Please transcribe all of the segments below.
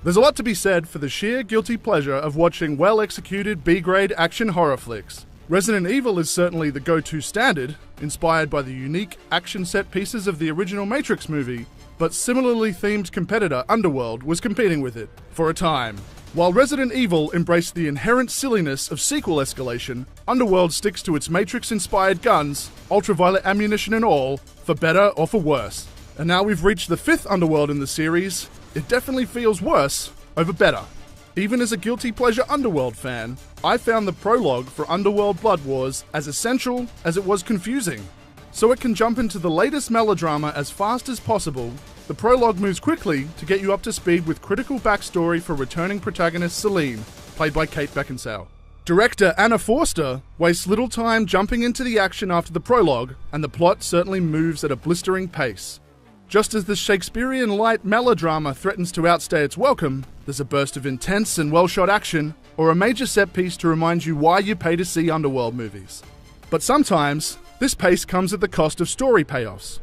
There's a lot to be said for the sheer guilty pleasure of watching well-executed B-grade action horror flicks. Resident Evil is certainly the go-to standard, inspired by the unique action set pieces of the original Matrix movie, but similarly themed competitor Underworld was competing with it for a time. While Resident Evil embraced the inherent silliness of sequel escalation, Underworld sticks to its Matrix-inspired guns, ultraviolet ammunition and all, for better or for worse. And now we've reached the 5th Underworld in the series, it definitely feels worse over better. Even as a guilty pleasure Underworld fan, I found the prologue for Underworld Blood Wars as essential as it was confusing. So it can jump into the latest melodrama as fast as possible, the prologue moves quickly to get you up to speed with critical backstory for returning protagonist Celine, played by Kate Beckinsale. Director Anna Forster wastes little time jumping into the action after the prologue, and the plot certainly moves at a blistering pace. Just as the Shakespearean light melodrama threatens to outstay its welcome, there's a burst of intense and well-shot action, or a major set piece to remind you why you pay to see Underworld movies. But sometimes, this pace comes at the cost of story payoffs.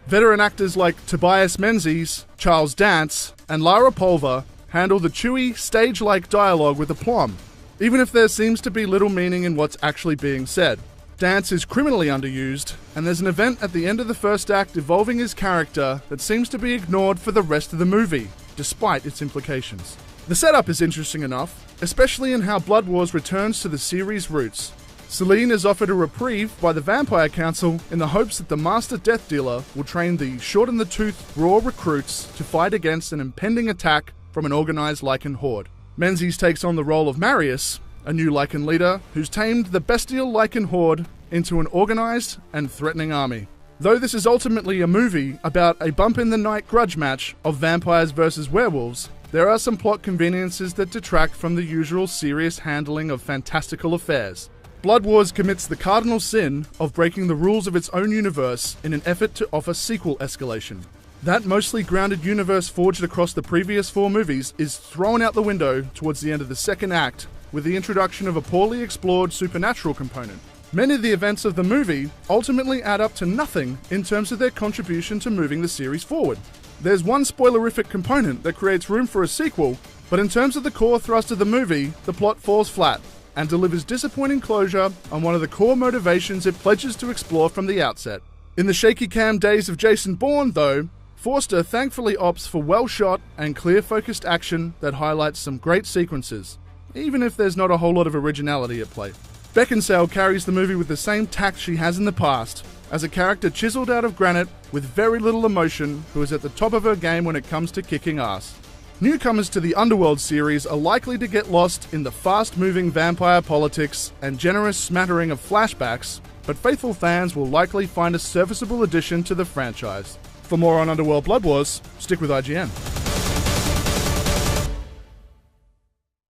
Veteran actors like Tobias Menzies, Charles Dance, and Lara Pulver handle the chewy, stage-like dialogue with aplomb, even if there seems to be little meaning in what's actually being said. Dance is criminally underused, and there's an event at the end of the first act involving his character that seems to be ignored for the rest of the movie, despite its implications. The setup is interesting enough, especially in how Blood Wars returns to the series' roots. Celine is offered a reprieve by the Vampire Council in the hopes that the Master Death Dealer will train the short-in-the-tooth raw recruits to fight against an impending attack from an organized Lycan horde. Menzies takes on the role of Marius, a new Lycan leader who's tamed the bestial Lycan horde into an organized and threatening army. Though this is ultimately a movie about a bump-in-the-night grudge match of vampires versus werewolves, there are some plot conveniences that detract from the usual serious handling of fantastical affairs. Blood Wars commits the cardinal sin of breaking the rules of its own universe in an effort to offer sequel escalation. That mostly grounded universe forged across the previous 4 movies is thrown out the window towards the end of the second act with the introduction of a poorly explored supernatural component. Many of the events of the movie ultimately add up to nothing in terms of their contribution to moving the series forward. There's one spoilerific component that creates room for a sequel, but in terms of the core thrust of the movie, the plot falls flat and delivers disappointing closure on one of the core motivations it pledges to explore from the outset. In the shaky cam days of Jason Bourne, though, Forster thankfully opts for well-shot and clear-focused action that highlights some great sequences, even if there's not a whole lot of originality at play. Beckinsale carries the movie with the same tact she has in the past, as a character chiseled out of granite with very little emotion who is at the top of her game when it comes to kicking ass. Newcomers to the Underworld series are likely to get lost in the fast-moving vampire politics and generous smattering of flashbacks, but faithful fans will likely find a serviceable addition to the franchise. For more on Underworld Blood Wars, stick with IGN.